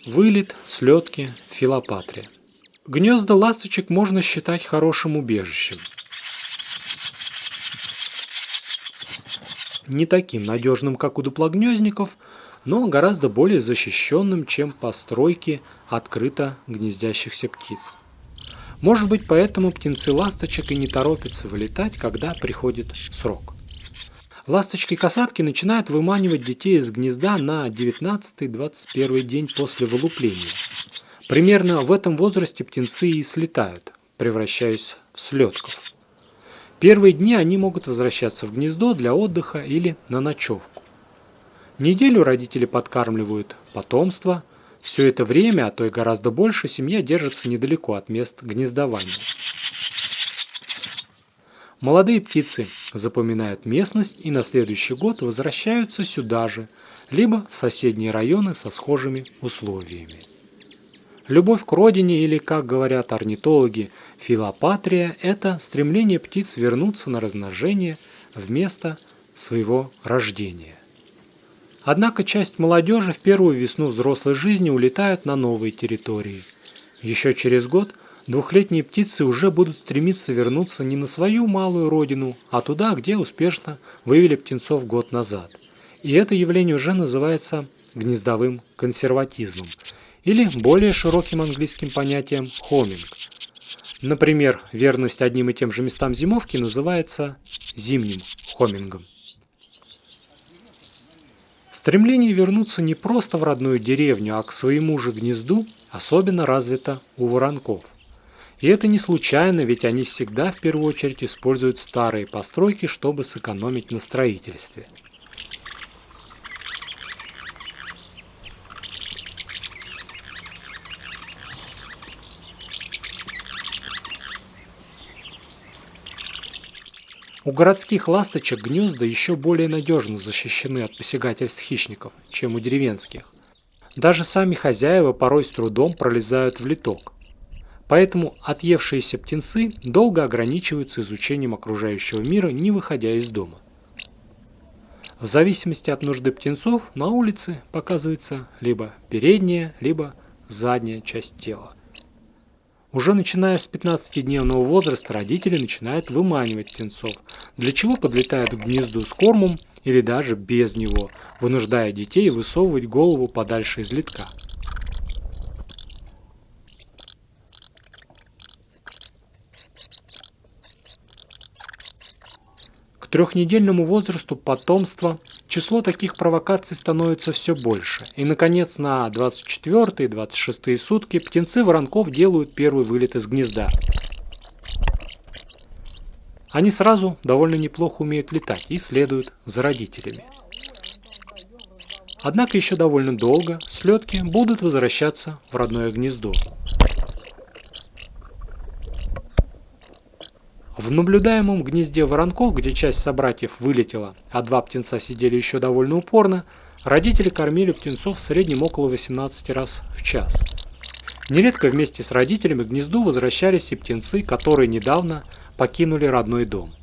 Вылет, слетки, филопатрия. Гнезда ласточек можно считать хорошим убежищем. Не таким надежным, как у дуплогнездников, но гораздо более защищенным, чем постройки открыто гнездящихся птиц. Может быть, поэтому птенцы ласточек и не торопятся вылетать, когда приходит срок. Ласточки-касатки начинают выманивать детей из гнезда на 19-21 день после вылупления. Примерно в этом возрасте птенцы и слетают, превращаясь в слетков. Первые дни они могут возвращаться в гнездо для отдыха или на ночевку. Неделю родители подкармливают потомство. Все это время, а то и гораздо больше, семья держится недалеко от мест гнездования. Молодые птицы запоминают местность и на следующий год возвращаются сюда же, либо в соседние районы со схожими условиями. Любовь к родине или, как говорят орнитологи, филопатрия – это стремление птиц вернуться на размножение в место своего рождения. Однако часть молодежи в первую весну взрослой жизни улетают на новые территории. Еще через год двухлетние птицы уже будут стремиться вернуться не на свою малую родину, а туда, где успешно вывели птенцов год назад. И это явление уже называется гнездовым консерватизмом, или более широким английским понятием «хоминг». Например, верность одним и тем же местам зимовки называется зимним хомингом. Стремление вернуться не просто в родную деревню, а к своему же гнезду особенно развито у воронков. И это не случайно, ведь они всегда в первую очередь используют старые постройки, чтобы сэкономить на строительстве. У городских ласточек гнезда еще более надежно защищены от посягательств хищников, чем у деревенских. Даже сами хозяева порой с трудом пролезают в литок. Поэтому отъевшиеся птенцы долго ограничиваются изучением окружающего мира, не выходя из дома. В зависимости от нужды птенцов на улице показывается либо передняя, либо задняя часть тела. Уже начиная с 15-дневного возраста родители начинают выманивать птенцов, для чего подлетают к гнезду с кормом или даже без него, вынуждая детей высовывать голову подальше из литка. К трехнедельному возрасту потомства число таких провокаций становится все больше, и, наконец, на 24-е и 26-е сутки птенцы воронков делают первый вылет из гнезда. Они сразу довольно неплохо умеют летать и следуют за родителями. Однако еще довольно долго слетки будут возвращаться в родное гнездо. В наблюдаемом гнезде воронков, где часть собратьев вылетела, а два птенца сидели еще довольно упорно, родители кормили птенцов в среднем около 18 раз в час. Нередко вместе с родителями к гнезду возвращались и птенцы, которые недавно покинули родной дом.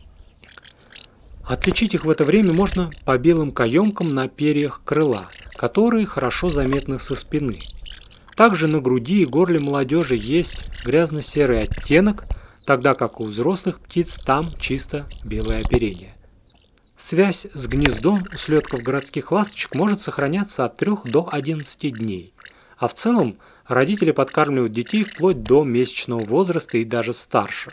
Отличить их в это время можно по белым каемкам на перьях крыла, которые хорошо заметны со спины. Также на груди и горле молодежи есть грязно-серый оттенок, тогда как у взрослых птиц там чисто белое оперение. Связь с гнездом у слетков городских ласточек может сохраняться от 3 до 11 дней, а в целом родители подкармливают детей вплоть до месячного возраста и даже старше.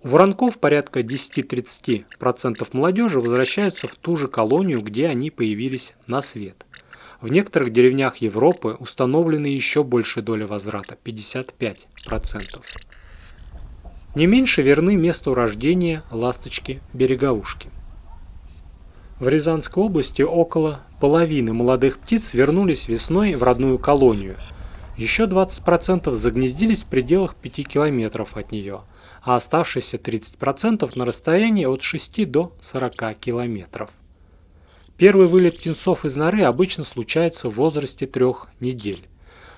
У воронков порядка 10-30% молодежи возвращаются в ту же колонию, где они появились на свет. В некоторых деревнях Европы установлена еще большая доля возврата – 55%. Не меньше верны месту рождения ласточки-береговушки. В Рязанской области около половины молодых птиц вернулись весной в родную колонию. Еще 20% загнездились в пределах 5 километров от нее, а оставшиеся 30% на расстоянии от 6 до 40 километров. Первый вылет птенцов из норы обычно случается в возрасте 3 недель.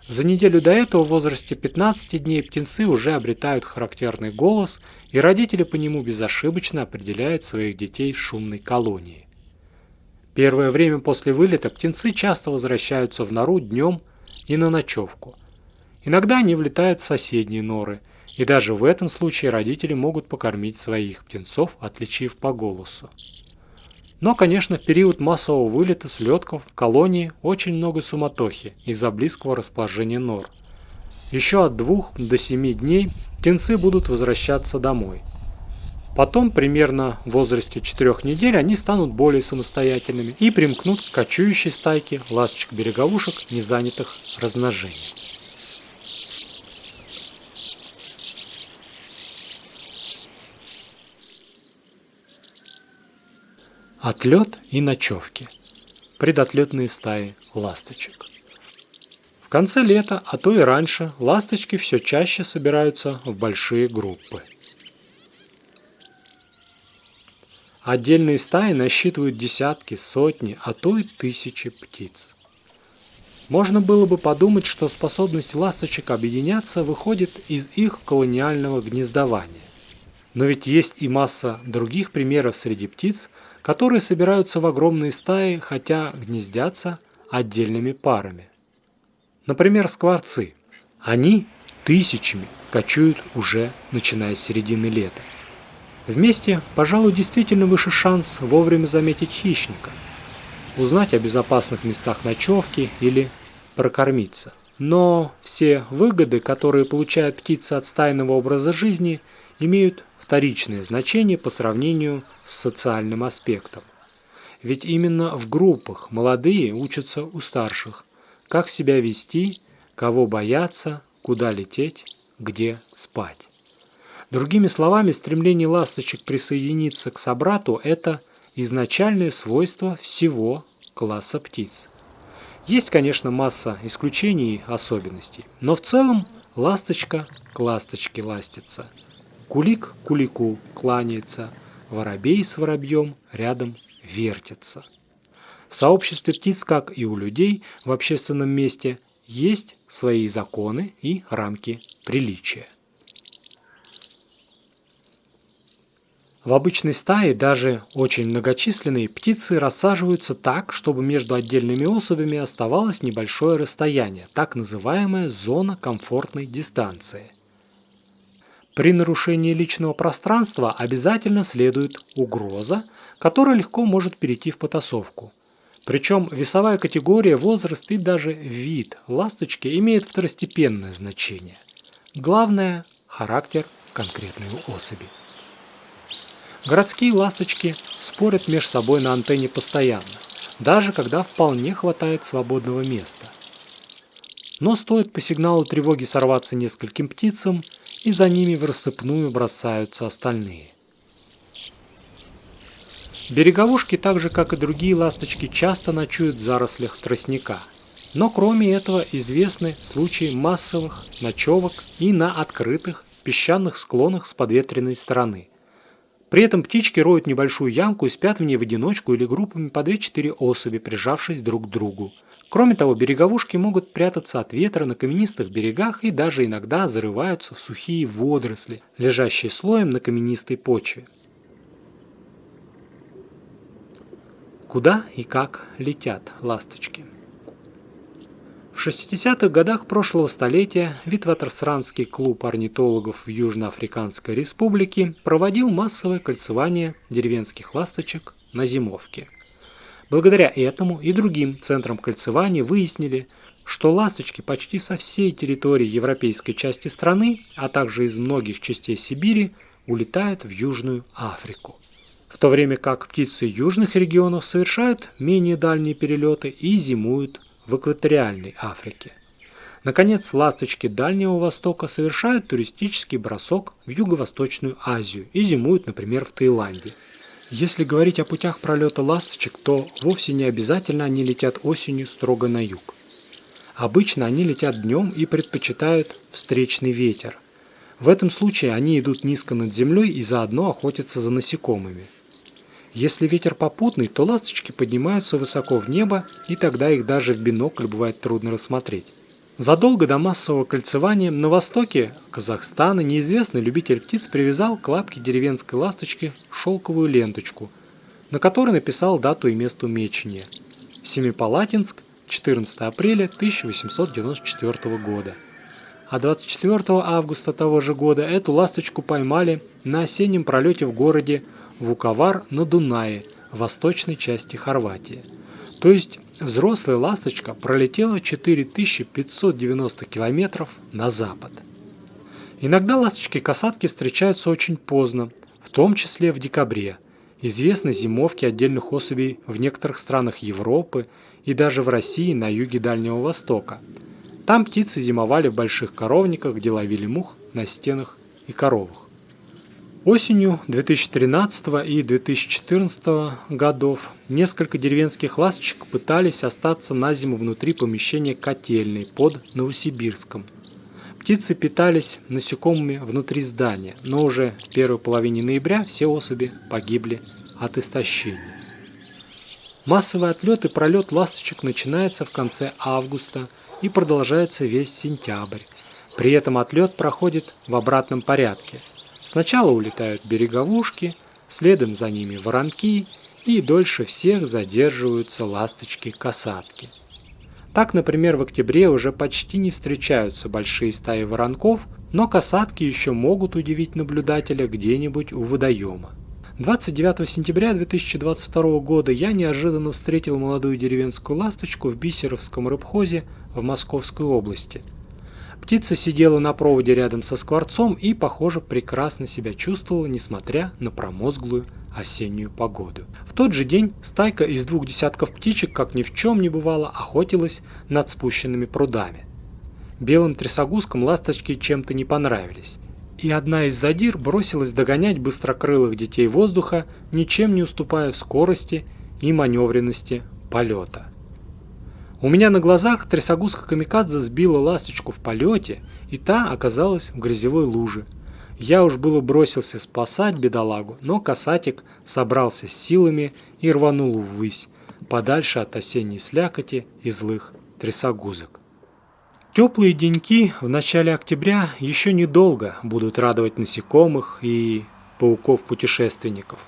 За неделю до этого в возрасте 15 дней птенцы уже обретают характерный голос, и родители по нему безошибочно определяют своих детей в шумной колонии. Первое время после вылета птенцы часто возвращаются в нору днем и на ночевку. Иногда они влетают в соседние норы, и даже в этом случае родители могут покормить своих птенцов, отличив по голосу. Но, конечно, в период массового вылета слетков в колонии очень много суматохи из-за близкого расположения нор. Еще от 2 до 7 дней птенцы будут возвращаться домой. Потом, примерно в возрасте 4 недель, они станут более самостоятельными и примкнут к кочующей стайке ласточек-береговушек, не занятых размножением. Отлет и ночевки. Предотлетные стаи ласточек. В конце лета, а то и раньше, ласточки все чаще собираются в большие группы. Отдельные стаи насчитывают десятки, сотни, а то и тысячи птиц. Можно было бы подумать, что способность ласточек объединяться выходит из их колониального гнездования. Но ведь есть и масса других примеров среди птиц, которые собираются в огромные стаи, хотя гнездятся отдельными парами. Например, скворцы. Они тысячами кочуют уже начиная с середины лета. Вместе, пожалуй, действительно выше шанс вовремя заметить хищника, узнать о безопасных местах ночевки или прокормиться. Но все выгоды, которые получают птицы от стайного образа жизни, имеют вторичное значение по сравнению с социальным аспектом. Ведь именно в группах молодые учатся у старших, как себя вести, кого бояться, куда лететь, где спать. Другими словами, стремление ласточек присоединиться к собрату – это изначальное свойство всего класса птиц. Есть, конечно, масса исключений и особенностей, но в целом ласточка к ласточке ластится. Кулик кулику кланяется, воробей с воробьем рядом вертится. В сообществе птиц, как и у людей в общественном месте, есть свои законы и рамки приличия. В обычной стае, даже очень многочисленные, птицы рассаживаются так, чтобы между отдельными особями оставалось небольшое расстояние, так называемая зона комфортной дистанции. При нарушении личного пространства обязательно следует угроза, которая легко может перейти в потасовку. Причем весовая категория, возраст и даже вид ласточки имеют второстепенное значение. Главное – характер конкретной особи. Городские ласточки спорят между собой на антенне постоянно, даже когда вполне хватает свободного места. Но стоит по сигналу тревоги сорваться нескольким птицам, и за ними в рассыпную бросаются остальные. Береговушки, так же как и другие ласточки, часто ночуют в зарослях тростника. Но кроме этого известны случаи массовых ночевок и на открытых песчаных склонах с подветренной стороны. При этом птички роют небольшую ямку и спят в ней в одиночку или группами по 2-4 особи, прижавшись друг к другу. Кроме того, береговушки могут прятаться от ветра на каменистых берегах и даже иногда зарываются в сухие водоросли, лежащие слоем на каменистой почве. Куда и как летят ласточки? В 60-х годах прошлого столетия Витватерсрандский клуб орнитологов в Южноафриканской республике проводил массовое кольцевание деревенских ласточек на зимовке. Благодаря этому и другим центрам кольцевания выяснили, что ласточки почти со всей территории европейской части страны, а также из многих частей Сибири, улетают в Южную Африку. В то время как птицы южных регионов совершают менее дальние перелеты и зимуют в экваториальной Африке. Наконец, ласточки Дальнего Востока совершают туристический бросок в Юго-Восточную Азию и зимуют, например, в Таиланде. Если говорить о путях пролета ласточек, то вовсе не обязательно они летят осенью строго на юг. Обычно они летят днем и предпочитают встречный ветер. В этом случае они идут низко над землей и заодно охотятся за насекомыми. Если ветер попутный, то ласточки поднимаются высоко в небо, и тогда их даже в бинокль бывает трудно рассмотреть. Задолго до массового кольцевания на востоке Казахстана неизвестный любитель птиц привязал к лапке деревенской ласточки шелковую ленточку, на которой написал дату и место мечения – Семипалатинск, 14 апреля 1894 года. А 24 августа того же года эту ласточку поймали на осеннем пролете в городе Вуковар на Дунае, в восточной части Хорватии. То есть взрослая ласточка пролетела 4590 километров на запад. Иногда ласточки-касатки встречаются очень поздно, в том числе в декабре. Известны зимовки отдельных особей в некоторых странах Европы и даже в России на юге Дальнего Востока. Там птицы зимовали в больших коровниках, где ловили мух на стенах и коровах. Осенью 2013 и 2014 годов несколько деревенских ласточек пытались остаться на зиму внутри помещения котельной под Новосибирском. Птицы питались насекомыми внутри здания, но уже в первой половине ноября все особи погибли от истощения. Массовый отлет и пролет ласточек начинается в конце августа и продолжается весь сентябрь. При этом отлет проходит в обратном порядке. Сначала улетают береговушки, следом за ними воронки, и дольше всех задерживаются ласточки-касатки. Так, например, в октябре уже почти не встречаются большие стаи воронков, но касатки еще могут удивить наблюдателя где-нибудь у водоема. 29 сентября 2022 года я неожиданно встретил молодую деревенскую ласточку в Бисеровском рыбхозе в Московской области. Птица сидела на проводе рядом со скворцом и, похоже, прекрасно себя чувствовала, несмотря на промозглую осеннюю погоду. В тот же день стайка из 2 десятков птичек, как ни в чем не бывало, охотилась над спущенными прудами. Белым трясогузкам ласточки чем-то не понравились, и одна из задир бросилась догонять быстрокрылых детей воздуха, ничем не уступая в скорости и маневренности полета. У меня на глазах трясогузка камикадзе сбила ласточку в полете, и та оказалась в грязевой луже. Я уж было бросился спасать бедолагу, но касатик собрался с силами и рванул ввысь, подальше от осенней слякоти и злых трясогузок. Теплые деньки в начале октября еще недолго будут радовать насекомых и пауков-путешественников.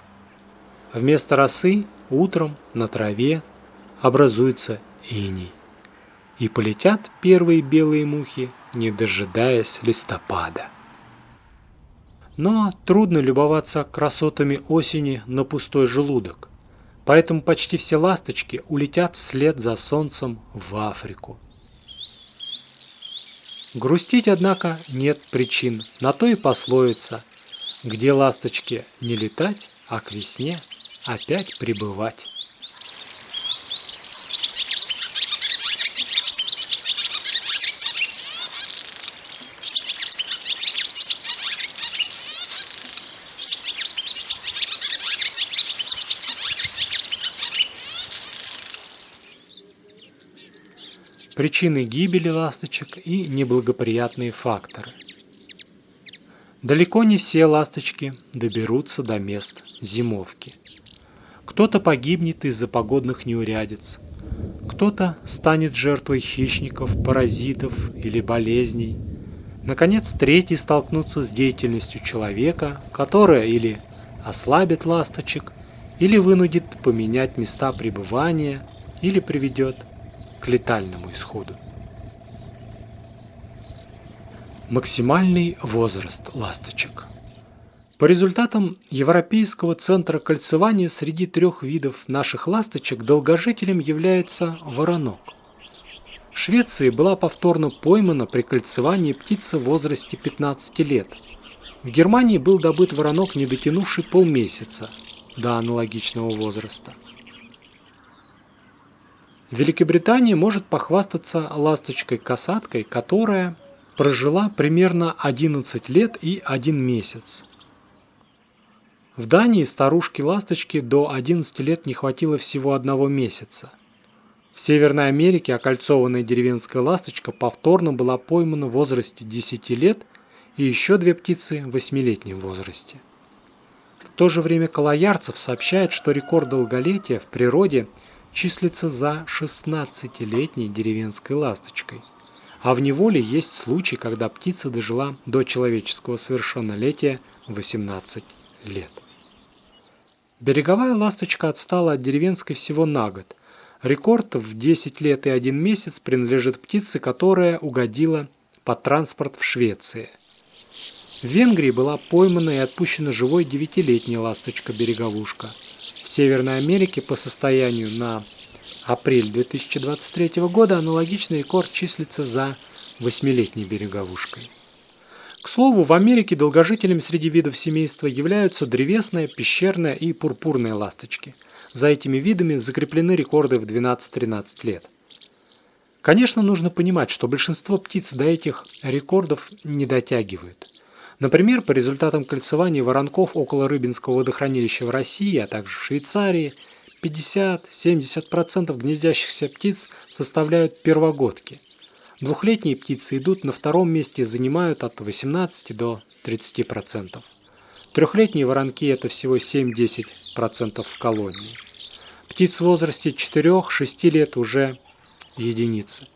Вместо росы утром на траве образуется иней, и полетят первые белые мухи, не дожидаясь листопада. Но трудно любоваться красотами осени на пустой желудок, поэтому почти все ласточки улетят вслед за солнцем в Африку. Грустить, однако, нет причин, на то и пословица: где ласточке не летать, а к весне опять прибывать. Причины гибели ласточек и неблагоприятные факторы. Далеко не все ласточки доберутся до мест зимовки. Кто-то погибнет из-за погодных неурядиц, кто-то станет жертвой хищников, паразитов или болезней. Наконец, третьи столкнутся с деятельностью человека, которая или ослабит ласточек, или вынудит поменять места пребывания, или приведет к летальному исходу. Максимальный возраст ласточек. По результатам Европейского центра кольцевания среди 3 видов наших ласточек долгожителем является воронок. В Швеции была повторно поймана при кольцевании птица в возрасте 15 лет. В Германии был добыт воронок, не дотянувший полмесяца до аналогичного возраста. Великобритания может похвастаться ласточкой-касаткой, которая прожила примерно 11 лет и 1 месяц. В Дании старушки-ласточки до 11 лет не хватило всего 1 месяца. В Северной Америке окольцованная деревенская ласточка повторно была поймана в возрасте 10 лет и еще 2 птицы в 8-летнем возрасте. В то же время Колоярцев сообщает, что рекорд долголетия в природе числится за 16-летней деревенской ласточкой, а в неволе есть случай, когда птица дожила до человеческого совершеннолетия 18 лет. Береговая ласточка отстала от деревенской всего на год. Рекорд в 10 лет и 1 месяц принадлежит птице, которая угодила под транспорт в Швеции. В Венгрии была поймана и отпущена живой 9-летняя ласточка-береговушка. В Северной Америке по состоянию на апрель 2023 года аналогичный рекорд числится за 8-летней береговушкой. К слову, в Америке долгожителями среди видов семейства являются древесная, пещерная и пурпурная ласточки. За этими видами закреплены рекорды в 12-13 лет. Конечно, нужно понимать, что большинство птиц до этих рекордов не дотягивают. Например, по результатам кольцевания воронков около Рыбинского водохранилища в России, а также в Швейцарии, 50-70% гнездящихся птиц составляют первогодки. Двухлетние птицы идут на втором месте и занимают от 18 до 30%. Трехлетние воронки – это всего 7-10% в колонии. Птиц в возрасте 4-6 лет уже единицы.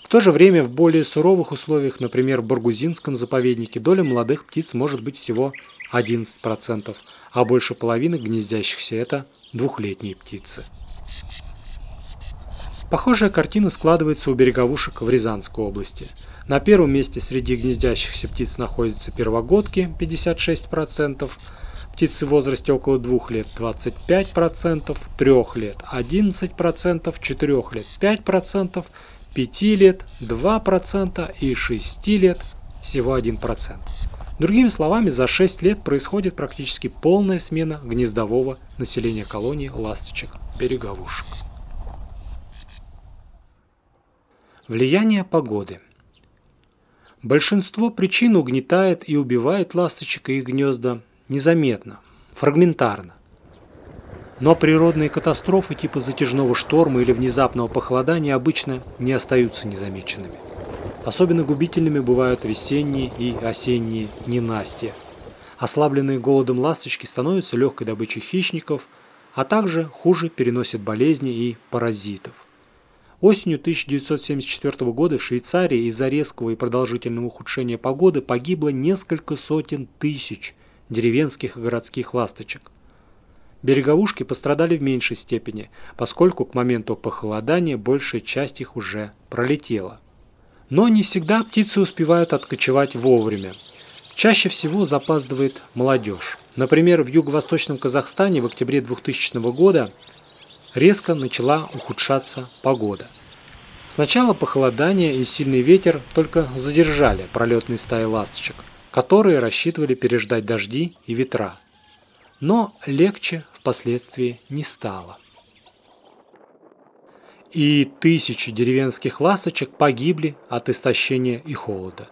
В то же время в более суровых условиях, например, в Баргузинском заповеднике, доля молодых птиц может быть всего 11%, а больше половины гнездящихся – это двухлетние птицы. Похожая картина складывается у береговушек в Рязанской области. На первом месте среди гнездящихся птиц находятся первогодки – 56%, птицы в возрасте около 2 лет – 25%, 3 лет – 11%, 4 лет – 5%, 5 лет – 2% и 6 лет – всего 1%. Другими словами, за 6 лет происходит практически полная смена гнездового населения колонии ласточек-береговушек. Влияние погоды. Большинство причин угнетает и убивает ласточек и их гнезда незаметно, фрагментарно. Но природные катастрофы типа затяжного шторма или внезапного похолодания обычно не остаются незамеченными. Особенно губительными бывают весенние и осенние ненастья. Ослабленные голодом ласточки становятся легкой добычей хищников, а также хуже переносят болезни и паразитов. Осенью 1974 года в Швейцарии из-за резкого и продолжительного ухудшения погоды погибло несколько сотен тысяч деревенских и городских ласточек. Береговушки пострадали в меньшей степени, поскольку к моменту похолодания большая часть их уже пролетела. Но не всегда птицы успевают откочевать вовремя. Чаще всего запаздывает молодежь. Например, в юго-восточном Казахстане в октябре 2000 года резко начала ухудшаться погода. Сначала похолодание и сильный ветер только задержали пролетные стаи ласточек, которые рассчитывали переждать дожди и ветра. Но легче впоследствии не стало. И тысячи деревенских ласточек погибли от истощения и холода.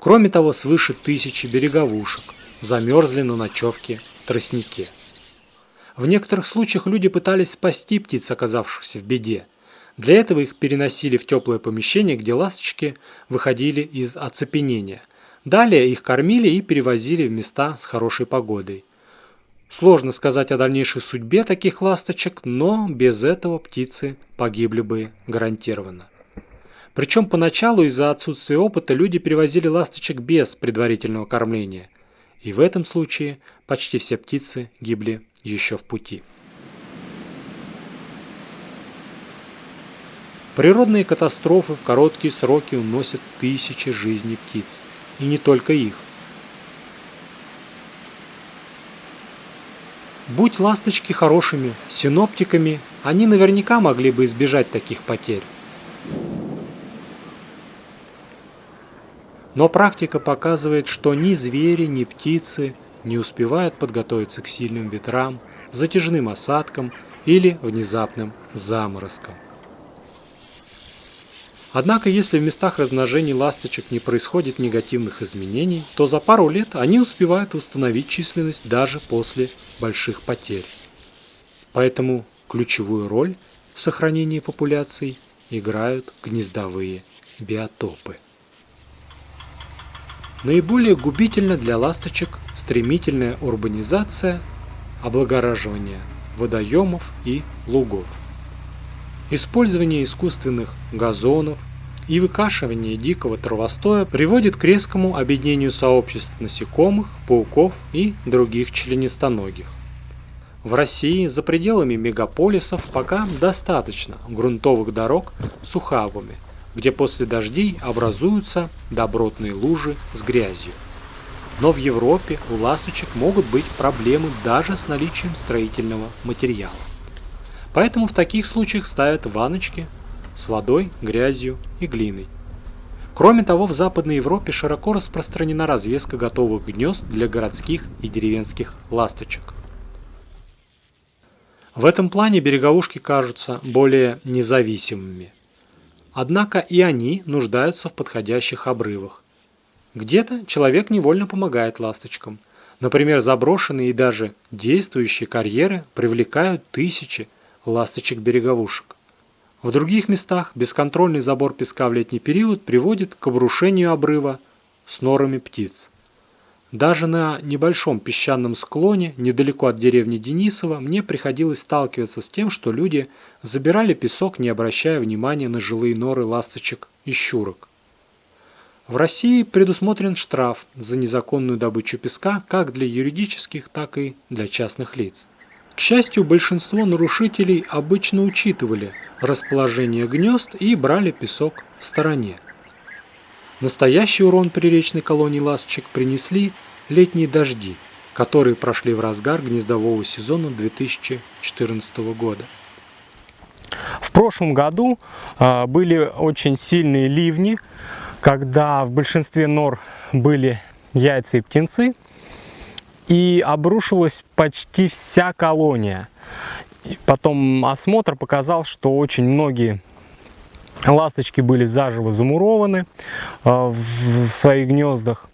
Кроме того, свыше 1000 береговушек замерзли на ночевке в тростнике. В некоторых случаях люди пытались спасти птиц, оказавшихся в беде. Для этого их переносили в теплое помещение, где ласточки выходили из оцепенения. Далее их кормили и перевозили в места с хорошей погодой. Сложно сказать о дальнейшей судьбе таких ласточек, но без этого птицы погибли бы гарантированно. Причем поначалу из-за отсутствия опыта люди перевозили ласточек без предварительного кормления. И в этом случае почти все птицы гибли еще в пути. Природные катастрофы в короткие сроки уносят тысячи жизней птиц. И не только их. Будь ласточки хорошими синоптиками, они наверняка могли бы избежать таких потерь. Но практика показывает, что ни звери, ни птицы не успевают подготовиться к сильным ветрам, затяжным осадкам или внезапным заморозкам. Однако, если в местах размножения ласточек не происходит негативных изменений, то за пару лет они успевают восстановить численность даже после больших потерь. Поэтому ключевую роль в сохранении популяций играют гнездовые биотопы. Наиболее губительна для ласточек стремительная урбанизация, облагораживание водоемов и лугов. Использование искусственных газонов и выкашивание дикого травостоя приводит к резкому объединению сообществ насекомых, пауков и других членистоногих. В России за пределами мегаполисов пока достаточно грунтовых дорог с ухабами, где после дождей образуются добротные лужи с грязью. Но в Европе у ласточек могут быть проблемы даже с наличием строительного материала. Поэтому в таких случаях ставят ванночки с водой, грязью и глиной. Кроме того, в Западной Европе широко распространена развеска готовых гнезд для городских и деревенских ласточек. В этом плане береговушки кажутся более независимыми. Однако и они нуждаются в подходящих обрывах. Где-то человек невольно помогает ласточкам. Например, заброшенные и даже действующие карьеры привлекают тысячи ласточек-береговушек. В других местах бесконтрольный забор песка в летний период приводит к обрушению обрыва с норами птиц. Даже на небольшом песчаном склоне, недалеко от деревни Денисово, мне приходилось сталкиваться с тем, что люди забирали песок, не обращая внимания на жилые норы ласточек и щурок. В России предусмотрен штраф за незаконную добычу песка как для юридических, так и для частных лиц. К счастью, большинство нарушителей обычно учитывали расположение гнезд и брали песок в стороне. Настоящий урон приречной колонии ласточек принесли летние дожди, которые прошли в разгар гнездового сезона 2014 года. В прошлом году были очень сильные ливни, когда в большинстве нор были яйца и птенцы, и обрушилась почти вся колония. Потом осмотр показал, что очень многие ласточки были заживо замурованы в своих гнездах.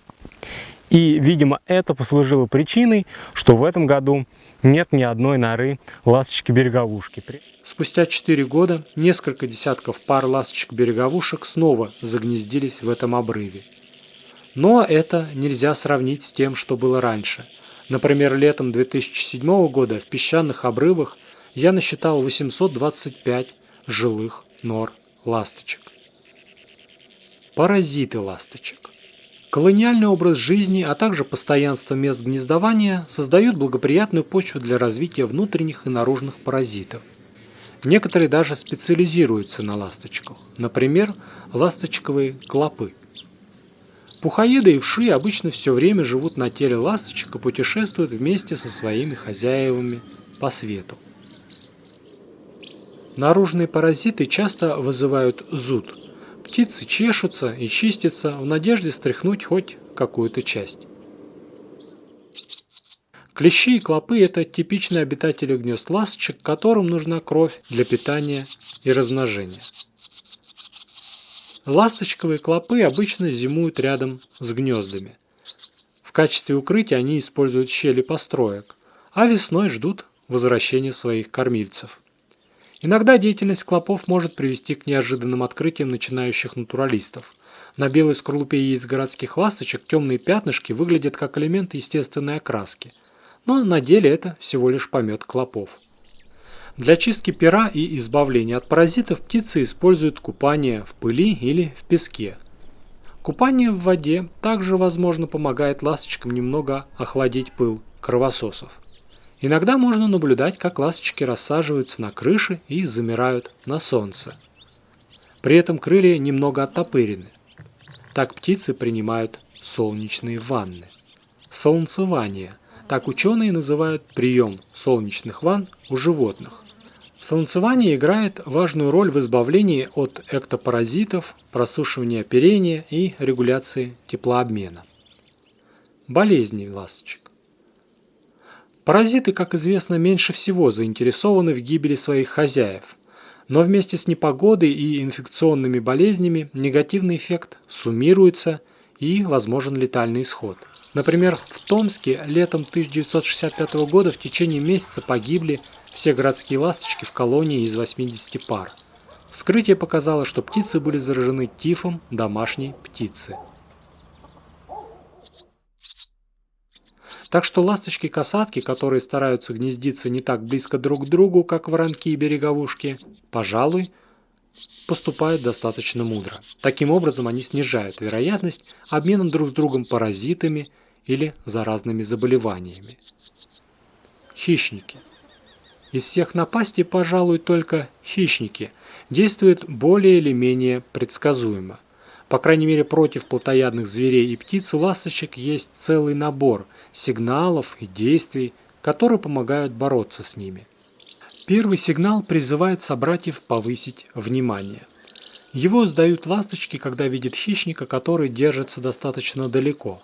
И, видимо, это послужило причиной, что в этом году нет ни одной норы ласточки-береговушки. Спустя 4 года несколько десятков пар ласточек-береговушек снова загнездились в этом обрыве. Но это нельзя сравнить с тем, что было раньше. Например, летом 2007 года в песчаных обрывах я насчитал 825 жилых нор ласточек. Паразиты ласточек. Колониальный образ жизни, а также постоянство мест гнездования создают благоприятную почву для развития внутренних и наружных паразитов. Некоторые даже специализируются на ласточках, например, ласточковые клопы. Пухоеды и вши обычно все время живут на теле ласточек и путешествуют вместе со своими хозяевами по свету. Наружные паразиты часто вызывают зуд. Птицы чешутся и чистятся в надежде стряхнуть хоть какую-то часть. Клещи и клопы – это типичные обитатели гнезд ласточек, которым нужна кровь для питания и размножения. Ласточковые клопы обычно зимуют рядом с гнездами. В качестве укрытия они используют щели построек, а весной ждут возвращения своих кормильцев. Иногда деятельность клопов может привести к неожиданным открытиям начинающих натуралистов. На белой скорлупе яиц городских ласточек темные пятнышки выглядят как элемент естественной окраски, но на деле это всего лишь помет клопов. Для чистки пера и избавления от паразитов птицы используют купание в пыли или в песке. Купание в воде также, возможно, помогает ласточкам немного охладить пыл кровососов. Иногда можно наблюдать, как ласточки рассаживаются на крыше и замирают на солнце. При этом крылья немного оттопырены. Так птицы принимают солнечные ванны. Солнцевание. Так ученые называют прием солнечных ванн у животных. Солнцевание играет важную роль в избавлении от эктопаразитов, просушивании оперения и регуляции теплообмена. Болезни ласточек. Паразиты, как известно, меньше всего заинтересованы в гибели своих хозяев, но вместе с непогодой и инфекционными болезнями негативный эффект суммируется и возможен летальный исход. Например, в Томске летом 1965 года в течение месяца погибли все городские ласточки в колонии из 80 пар. Вскрытие показало, что птицы были заражены тифом домашней птицы. Так что ласточки-касатки, которые стараются гнездиться не так близко друг к другу, как воронки и береговушки, пожалуй, поступают достаточно мудро. Таким образом, они снижают вероятность обмена друг с другом паразитами или заразными заболеваниями. Хищники. Из всех напастей, пожалуй, только хищники действуют более или менее предсказуемо. По крайней мере, против плотоядных зверей и птиц у ласточек есть целый набор сигналов и действий, которые помогают бороться с ними. Первый сигнал призывает собратьев повысить внимание. Его издают ласточки, когда видят хищника, который держится достаточно далеко.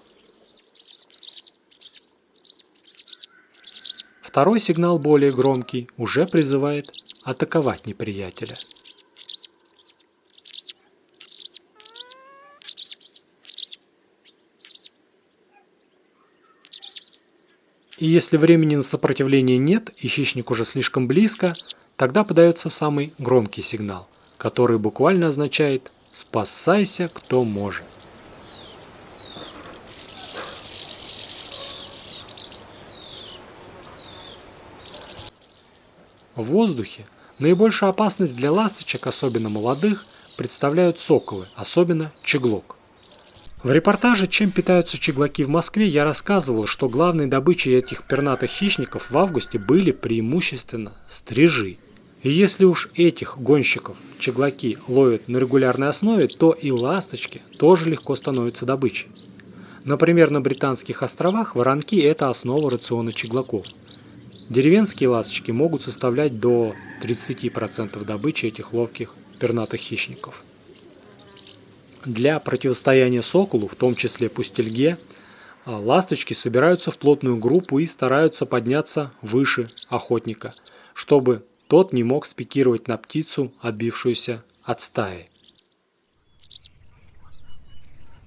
Второй сигнал, более громкий, уже призывает атаковать неприятеля. И если времени на сопротивление нет и хищник уже слишком близко, тогда подается самый громкий сигнал, который буквально означает «спасайся, кто может». В воздухе наибольшую опасность для ласточек, особенно молодых, представляют соколы, особенно чеглок. В репортаже «Чем питаются чеглаки в Москве» я рассказывал, что главной добычей этих пернатых хищников в августе были преимущественно стрижи. И если уж этих гонщиков чеглаки ловят на регулярной основе, то и ласточки тоже легко становятся добычей. Например, на Британских островах воронки – это основа рациона чеглаков. Деревенские ласточки могут составлять до 30% добычи этих ловких пернатых хищников. Для противостояния соколу, в том числе пустельге, ласточки собираются в плотную группу и стараются подняться выше охотника, чтобы тот не мог спикировать на птицу, отбившуюся от стаи.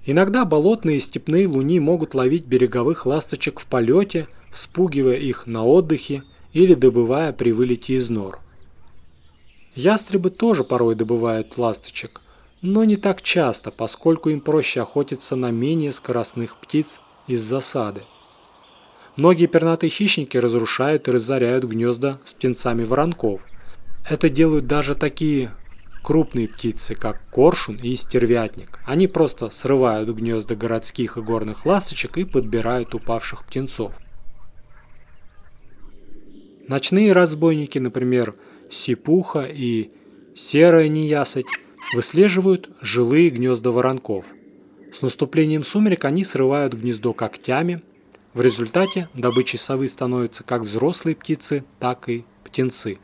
Иногда болотные и степные луни могут ловить береговых ласточек в полете, вспугивая их на отдыхе или добывая при вылете из нор. Ястребы тоже порой добывают ласточек, но не так часто, поскольку им проще охотиться на менее скоростных птиц из засады. Многие пернатые хищники разрушают и разоряют гнезда с птенцами воронков. Это делают даже такие крупные птицы, как коршун и стервятник. Они просто срывают гнезда городских и горных ласточек и подбирают упавших птенцов. Ночные разбойники, например, сипуха и серая неясыть, выслеживают жилые гнезда воронков. С наступлением сумерек они срывают гнездо когтями. В результате добычей совы становятся как взрослые птицы, так и птенцы.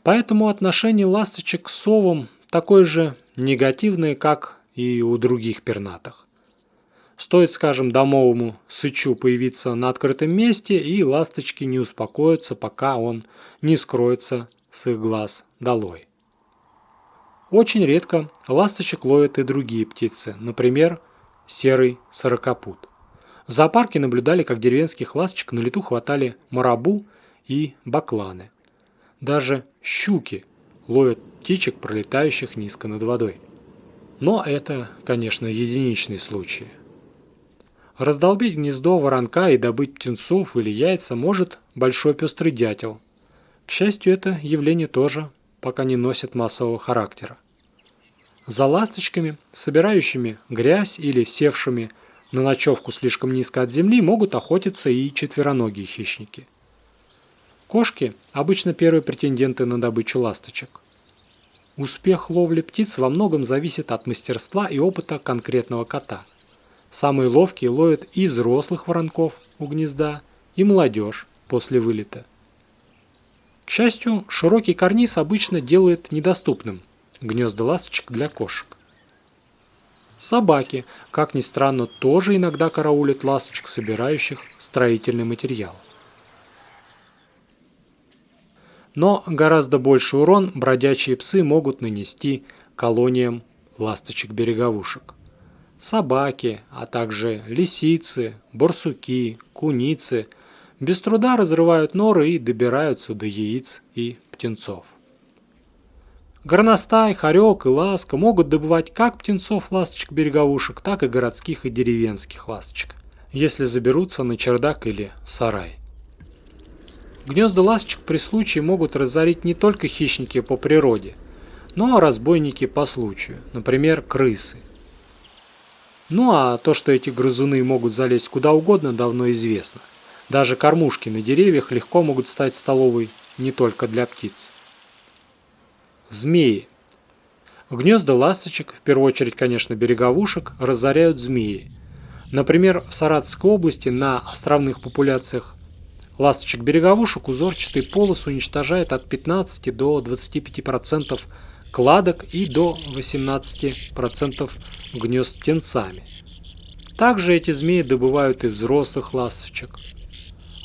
Поэтому отношение ласточек к совам такое же негативное, как и у других пернатых. Стоит, скажем, домовому сычу появиться на открытом месте, и ласточки не успокоятся, пока он не скроется с их глаз долой. Очень редко ласточек ловят и другие птицы, например, серый сорокопут. В зоопарке наблюдали, как деревенских ласточек на лету хватали марабу и бакланы. Даже щуки ловят птичек, пролетающих низко над водой. Но это, конечно, единичные случаи. Раздолбить гнездо воронка и добыть птенцов или яйца может большой пестрый дятел. К счастью, это явление тоже пока не носит массового характера. За ласточками, собирающими грязь или севшими на ночевку слишком низко от земли, могут охотиться и четвероногие хищники. Кошки – обычно первые претенденты на добычу ласточек. Успех ловли птиц во многом зависит от мастерства и опыта конкретного кота. Самые ловкие ловят и взрослых воронков у гнезда, и молодежь после вылета. К счастью, широкий карниз обычно делает недоступным гнезда ласточек для кошек. Собаки, как ни странно, тоже иногда караулят ласточек, собирающих строительный материал. Но гораздо больший урон бродячие псы могут нанести колониям ласточек-береговушек. Собаки, а также лисицы, барсуки, куницы без труда разрывают норы и добираются до яиц и птенцов. Горностай, хорек и ласка могут добывать как птенцов ласточек-береговушек, так и городских и деревенских ласточек, если заберутся на чердак или сарай. Гнезда ласточек при случае могут разорить не только хищники по природе, но и разбойники по случаю, например, крысы. Ну а то, что эти грызуны могут залезть куда угодно, давно известно. Даже кормушки на деревьях легко могут стать столовой не только для птиц. Змеи. Гнезда ласточек, в первую очередь, конечно, береговушек, разоряют змеи. Например, в Саратовской области на островных популяциях ласточек-береговушек узорчатый полос уничтожает от 15 до 25% кладок и до 18% гнезд птенцами. Также эти змеи добывают и взрослых ласточек.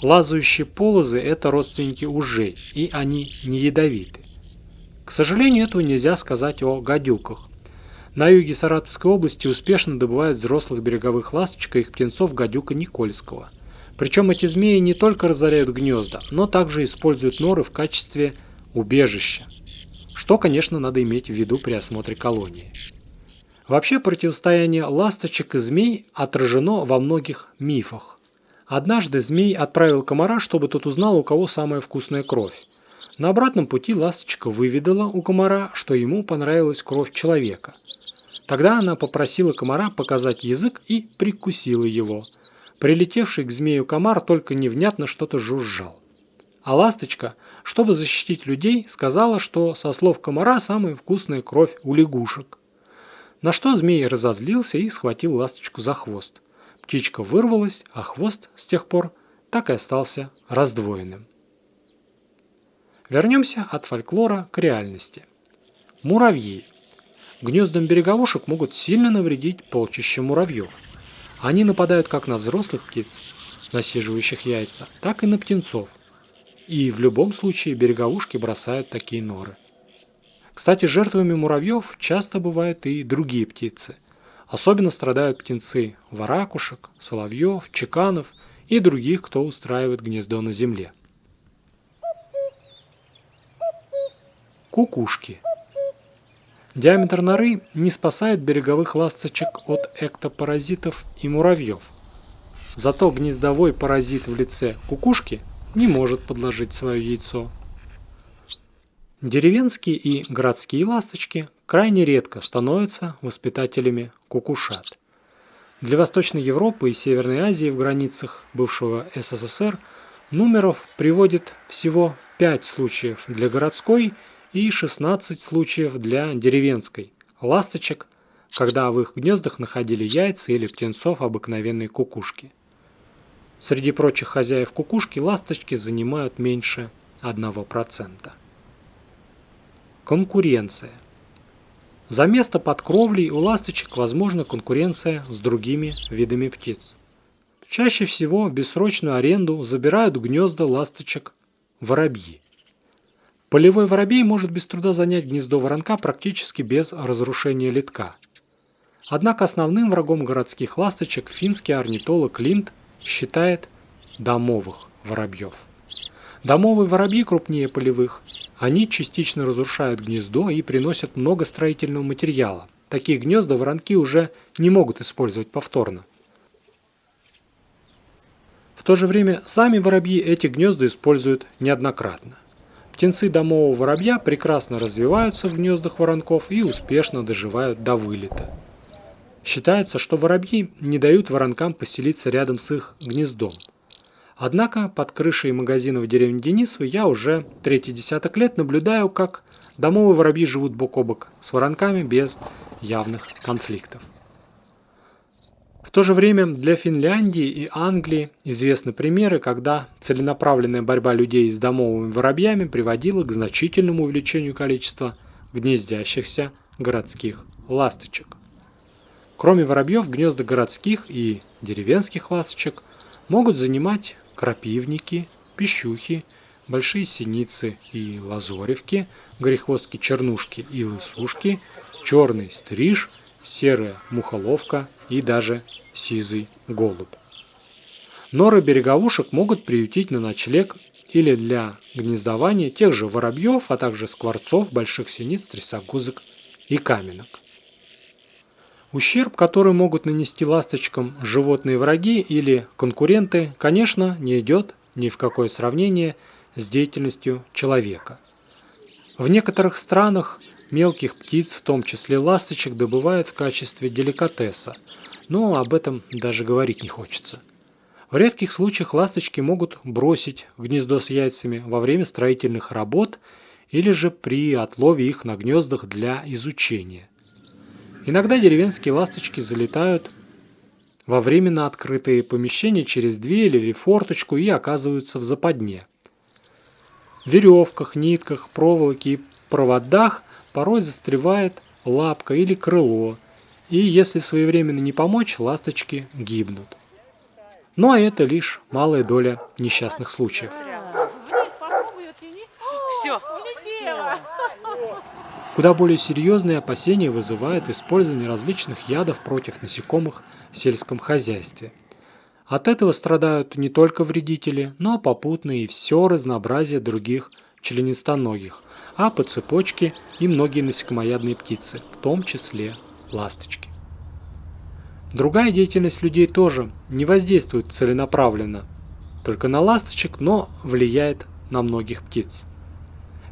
Лазающие полозы – это родственники ужей, и они не ядовиты. К сожалению, этого нельзя сказать о гадюках. На юге Саратовской области успешно добывают взрослых береговых ласточек и их птенцов гадюка Никольского. Причем эти змеи не только разоряют гнезда, но также используют норы в качестве убежища, что, конечно, надо иметь в виду при осмотре колонии. Вообще, противостояние ласточек и змей отражено во многих мифах. Однажды змей отправил комара, чтобы тот узнал, у кого самая вкусная кровь. На обратном пути ласточка выведала у комара, что ему понравилась кровь человека. Тогда она попросила комара показать язык и прикусила его. Прилетевший к змею комар только невнятно что-то жужжал. А ласточка, чтобы защитить людей, сказала, что со слов комара самая вкусная кровь у лягушек. На что змей разозлился и схватил ласточку за хвост. Птичка вырвалась, а хвост с тех пор так и остался раздвоенным. Вернемся от фольклора к реальности. Муравьи. Гнездам береговушек могут сильно навредить полчища муравьев. Они нападают как на взрослых птиц, насиживающих яйца, так и на птенцов. И в любом случае береговушки бросают такие норы. Кстати, жертвами муравьев часто бывают и другие птицы. Особенно страдают птенцы воракушек, соловьев, чеканов и других, кто устраивает гнездо на земле. Кукушки. Диаметр норы не спасает береговых ласточек от эктопаразитов и муравьев. Зато гнездовой паразит в лице кукушки не может подложить свое яйцо. Деревенские и городские ласточки крайне редко становятся воспитателями кукушат. Для Восточной Европы и Северной Азии в границах бывшего СССР Нумеров приводит всего 5 случаев для городской и 16 случаев для деревенской ласточек, когда в их гнездах находили яйца или птенцов обыкновенной кукушки. Среди прочих хозяев кукушки ласточки занимают меньше 1%. Конкуренция. За место под кровлей у ласточек возможна конкуренция с другими видами птиц. Чаще всего в бессрочную аренду забирают гнезда ласточек воробьи. Полевой воробей может без труда занять гнездо воронка практически без разрушения литка. Однако основным врагом городских ласточек финский орнитолог Линд считает домовых воробьев. Домовые воробьи крупнее полевых. Они частично разрушают гнездо и приносят много строительного материала. Такие гнезда воронки уже не могут использовать повторно. В то же время сами воробьи эти гнезда используют неоднократно. Птенцы домового воробья прекрасно развиваются в гнездах воронков и успешно доживают до вылета. Считается, что воробьи не дают воронкам поселиться рядом с их гнездом. Однако под крышей магазина в деревне Денисово я уже третий десяток лет наблюдаю, как домовые воробьи живут бок о бок с воронками без явных конфликтов. В то же время для Финляндии и Англии известны примеры, когда целенаправленная борьба людей с домовыми воробьями приводила к значительному увеличению количества гнездящихся городских ласточек. Кроме воробьев, гнезда городских и деревенских ласточек могут занимать крапивники, пищухи, большие синицы и лазоревки, грехвостки-чернушки и лысушки, черный стриж, серая мухоловка и даже сизый голубь. Норы береговушек могут приютить на ночлег или для гнездования тех же воробьев, а также скворцов, больших синиц, трясогузок и каменок. Ущерб, который могут нанести ласточкам животные враги или конкуренты, конечно, не идет ни в какое сравнение с деятельностью человека. В некоторых странах мелких птиц, в том числе ласточек, добывают в качестве деликатеса, но об этом даже говорить не хочется. В редких случаях ласточки могут бросить гнездо с яйцами во время строительных работ или же при отлове их на гнездах для изучения. Иногда деревенские ласточки залетают во временно открытые помещения через дверь или форточку и оказываются в западне. В веревках, нитках, проволоке и проводах порой застревает лапка или крыло, и если своевременно не помочь, ласточки гибнут. Ну а это лишь малая доля несчастных случаев. Вниз попробуй, оттяни. Все. Улетела. Куда более серьезные опасения вызывает использование различных ядов против насекомых в сельском хозяйстве. От этого страдают не только вредители, но попутно и все разнообразие других членистоногих, а по цепочке и многие насекомоядные птицы, в том числе ласточки. Другая деятельность людей тоже не воздействует целенаправленно только на ласточек, но влияет на многих птиц.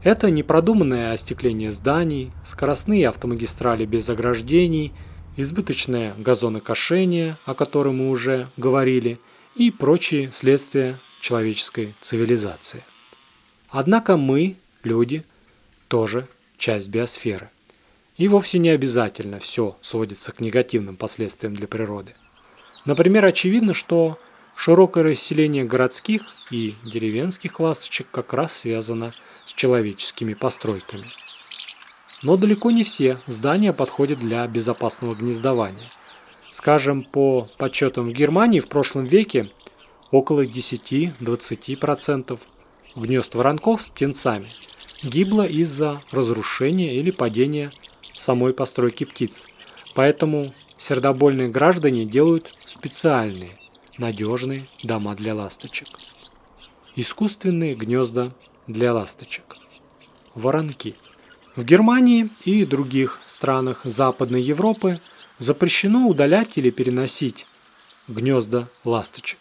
Это непродуманное остекление зданий, скоростные автомагистрали без ограждений, избыточное газонокошение, о котором мы уже говорили, и прочие следствия человеческой цивилизации. Однако мы, люди, тоже часть биосферы. И вовсе не обязательно все сводится к негативным последствиям для природы. Например, очевидно, что широкое расселение городских и деревенских ласточек как раз связано с человеческими постройками. Но далеко не все здания подходят для безопасного гнездования. Скажем, по подсчетам в Германии в прошлом веке около 10-20% гнезд воронков с птенцами гибло из-за разрушения или падения самой постройки птиц. Поэтому сердобольные граждане делают специальные, надежные дома для ласточек. Искусственные гнезда для ласточек. Воронки. В Германии и других странах Западной Европы запрещено удалять или переносить гнезда ласточек.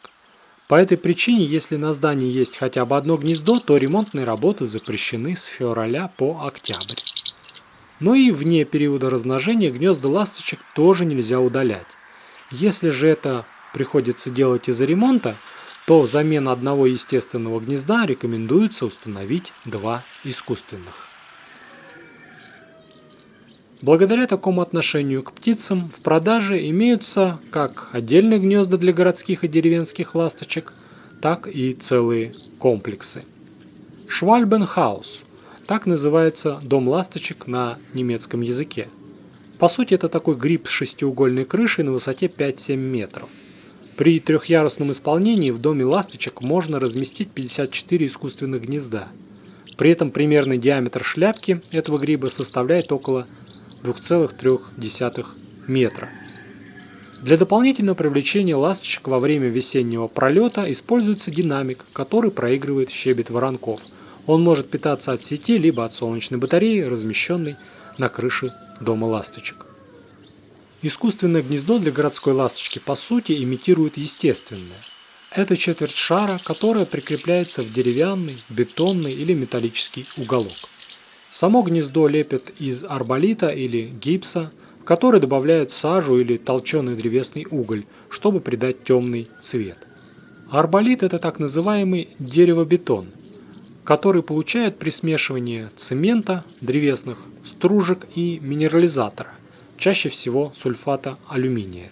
По этой причине, если на здании есть хотя бы одно гнездо, то ремонтные работы запрещены с февраля по октябрь. Но и вне периода размножения гнезда ласточек тоже нельзя удалять. Если же это приходится делать из-за ремонта, то взамен одного естественного гнезда рекомендуется установить 2 искусственных. Благодаря такому отношению к птицам в продаже имеются как отдельные гнезда для городских и деревенских ласточек, так и целые комплексы. Schwalbenhaus – так называется дом ласточек на немецком языке. По сути, это такой гриб с шестиугольной крышей на высоте 5-7 метров. При трехъярусном исполнении в доме ласточек можно разместить 54 искусственных гнезда. При этом примерный диаметр шляпки этого гриба составляет около 2,3 метра. Для дополнительного привлечения ласточек во время весеннего пролета используется динамик, который проигрывает щебет воронков. Он может питаться от сети либо от солнечной батареи, размещенной на крыше дома ласточек. Искусственное гнездо для городской ласточки по сути имитирует естественное. Это четверть шара, которая прикрепляется в деревянный, бетонный или металлический уголок. Само гнездо лепят из арболита или гипса, в который добавляют сажу или толченый древесный уголь, чтобы придать темный цвет. Арболит – это так называемый деревобетон, который получают при смешивании цемента, древесных стружек и минерализатора, чаще всего сульфата алюминия.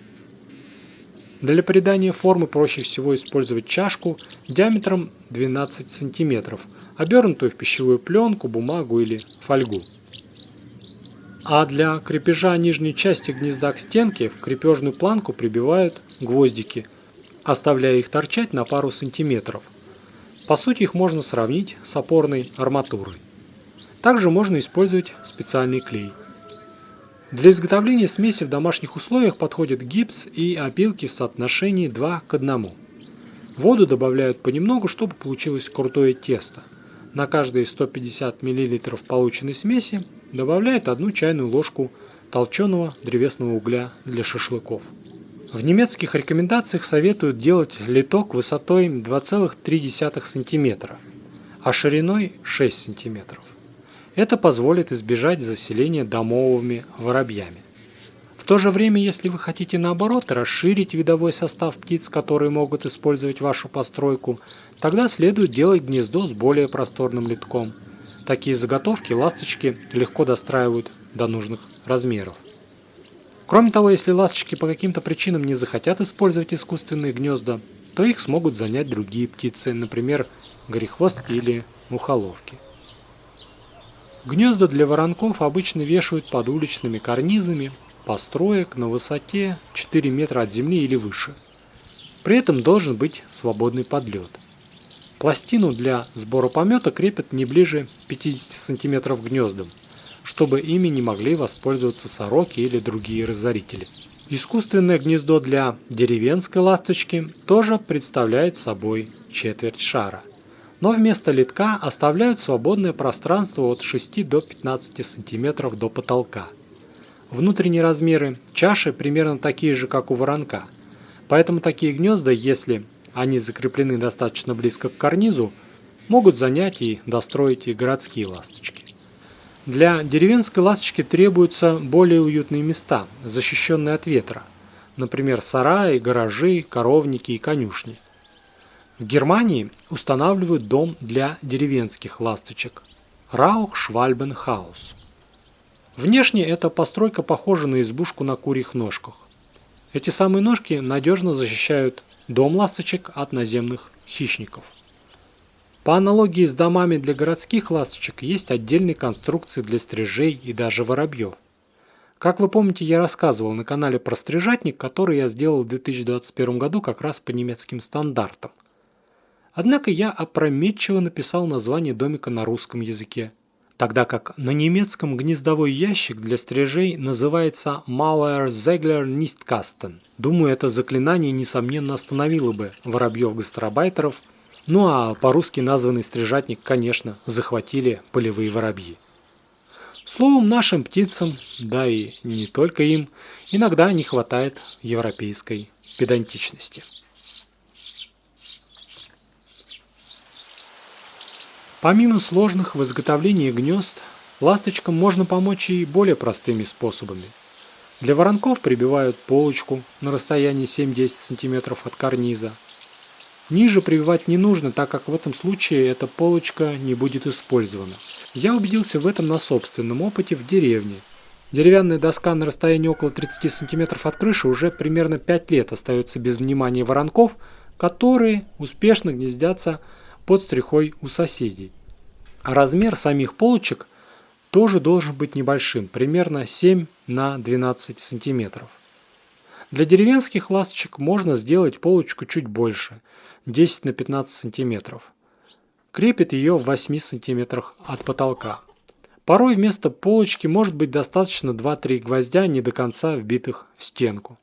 Для придания формы проще всего использовать чашку диаметром 12 см, обернутую в пищевую пленку, бумагу или фольгу. А для крепежа нижней части гнезда к стенке в крепежную планку прибивают гвоздики, оставляя их торчать на пару сантиметров. По сути, их можно сравнить с опорной арматурой. Также можно использовать специальный клей. Для изготовления смеси в домашних условиях подходят гипс и опилки в соотношении 2 к 1. Воду добавляют понемногу, чтобы получилось крутое тесто. На каждые 150 мл полученной смеси добавляют 1 чайную ложку толченого древесного угля для шашлыков. В немецких рекомендациях советуют делать литок высотой 2,3 см, а шириной 6 см. Это позволит избежать заселения домовыми воробьями. В В то же время, если вы хотите наоборот расширить видовой состав птиц, которые могут использовать вашу постройку, тогда следует делать гнездо с более просторным литком. Такие заготовки ласточки легко достраивают до нужных размеров. Кроме того, если ласточки по каким-то причинам не захотят использовать искусственные гнезда, то их смогут занять другие птицы, например, горехвостки или мухоловки. Гнезда для воронков обычно вешают под уличными карнизами построек на высоте 4 метра от земли или выше. При этом должен быть свободный подлет. Пластину для сбора помета крепят не ближе 50 см к гнездам, чтобы ими не могли воспользоваться сороки или другие разорители. Искусственное гнездо для деревенской ласточки тоже представляет собой четверть шара, но вместо литка оставляют свободное пространство от 6 до 15 см до потолка. Внутренние размеры чаши примерно такие же, как у воронка, поэтому такие гнезда, если они закреплены достаточно близко к карнизу, могут занять и достроить и городские ласточки. Для деревенской ласточки требуются более уютные места, защищенные от ветра, например, сараи, гаражи, коровники и конюшни. В Германии устанавливают дом для деревенских ласточек – Rauchschwalbenhaus. Внешне эта постройка похожа на избушку на курьих ножках. Эти самые ножки надежно защищают дом ласточек от наземных хищников. По аналогии с домами для городских ласточек есть отдельные конструкции для стрижей и даже воробьев. Как вы помните, я рассказывал на канале про стрижатник, который я сделал в 2021 году как раз по немецким стандартам. Однако я опрометчиво написал название домика на русском языке, тогда как на немецком гнездовой ящик для стрижей называется Mauersegler Nistkasten. Думаю, это заклинание несомненно остановило бы воробьев-гастарбайтеров, ну а по-русски названный стрижатник, конечно, захватили полевые воробьи. Словом, нашим птицам, да и не только им, иногда не хватает европейской педантичности. Помимо сложных в изготовлении гнезд, ласточкам можно помочь и более простыми способами. Для воронков прибивают полочку на расстоянии 7-10 см от карниза. Ниже прибивать не нужно, так как в этом случае эта полочка не будет использована. Я убедился в этом на собственном опыте в деревне. Деревянная доска на расстоянии около 30 см от крыши уже примерно 5 лет остается без внимания воронков, которые успешно гнездятся под стрихой у соседей. А размер самих полочек тоже должен быть небольшим, примерно 7 на 12 см. Для деревенских ласточек можно сделать полочку чуть больше, 10 на 15 см. Крепит ее в 8 см от потолка. Порой вместо полочки может быть достаточно 2-3 гвоздя, не до конца вбитых в стенку.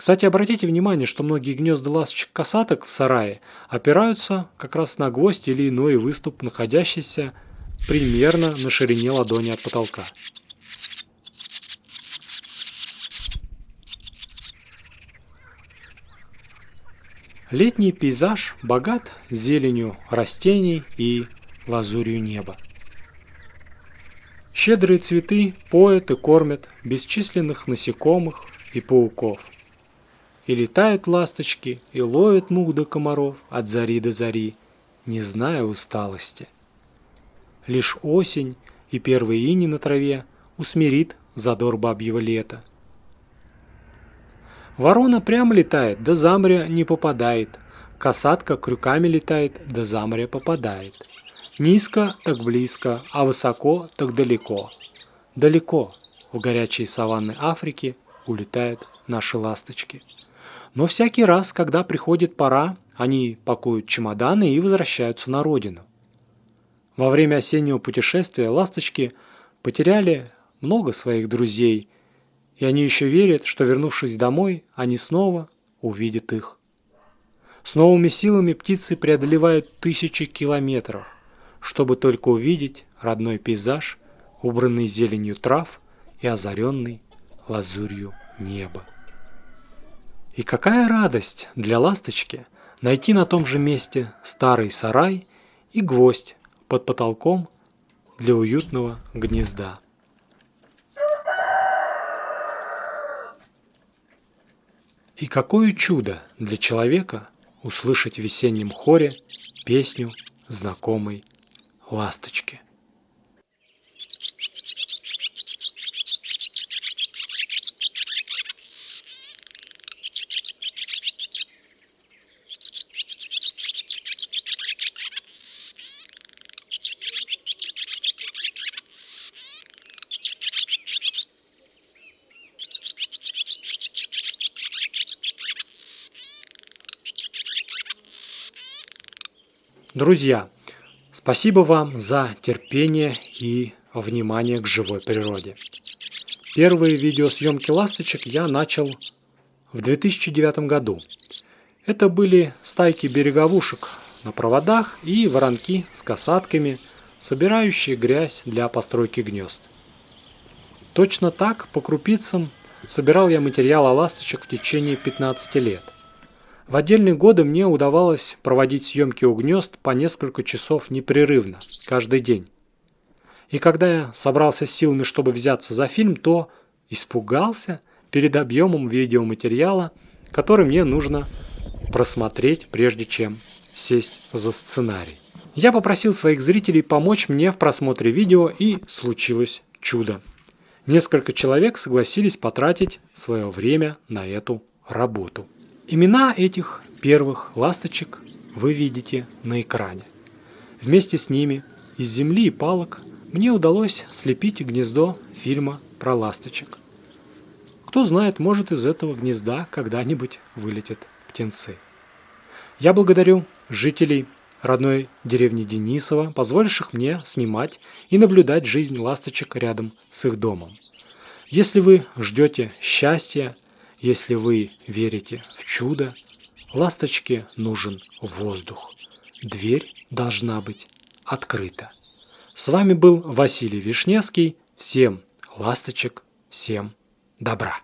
Кстати, обратите внимание, что многие гнезда ласточек-косаток в сарае опираются как раз на гвоздь или иной выступ, находящийся примерно на ширине ладони от потолка. Летний пейзаж богат зеленью растений и лазурью неба. Щедрые цветы поят и кормят бесчисленных насекомых и пауков. И летают ласточки, и ловят мух да комаров от зари до зари, не зная усталости. Лишь осень и первый иней на траве усмирит задор бабьего лета. Ворона прямо летает, да за море не попадает. Косатка крюками летает, да за море попадает. Низко, так близко, а высоко, так далеко. Далеко в горячие саванны Африки улетают наши ласточки. Но всякий раз, когда приходит пора, они пакуют чемоданы и возвращаются на родину. Во время осеннего путешествия ласточки потеряли много своих друзей, и они еще верят, что, вернувшись домой, они снова увидят их. С новыми силами птицы преодолевают тысячи километров, чтобы только увидеть родной пейзаж, убранный зеленью трав и озаренный лазурью неба. И какая радость для ласточки найти на том же месте старый сарай и гвоздь под потолком для уютного гнезда. И какое чудо для человека услышать в весеннем хоре песню знакомой ласточки. Друзья, спасибо вам за терпение и внимание к живой природе. Первые видеосъемки ласточек я начал в 2009 году. Это были стайки береговушек на проводах и воронки с касатками, собирающие грязь для постройки гнезд. Точно так, по крупицам, собирал я материал о ласточек в течение 15 лет. В отдельные годы мне удавалось проводить съемки у гнезд по несколько часов непрерывно, каждый день. И когда я собрался с силами, чтобы взяться за фильм, то испугался перед объемом видеоматериала, который мне нужно просмотреть, прежде чем сесть за сценарий. Я попросил своих зрителей помочь мне в просмотре видео, и случилось чудо. Несколько человек согласились потратить свое время на эту работу. Имена этих первых ласточек вы видите на экране. Вместе с ними из земли и палок мне удалось слепить гнездо фильма про ласточек. Кто знает, может, из этого гнезда когда-нибудь вылетят птенцы. Я благодарю жителей родной деревни Денисово, позволивших мне снимать и наблюдать жизнь ласточек рядом с их домом. Если вы ждете счастья, если вы верите в чудо, ласточке нужен воздух. Дверь должна быть открыта. С вами был Василий Вишневский. Всем ласточек, всем добра.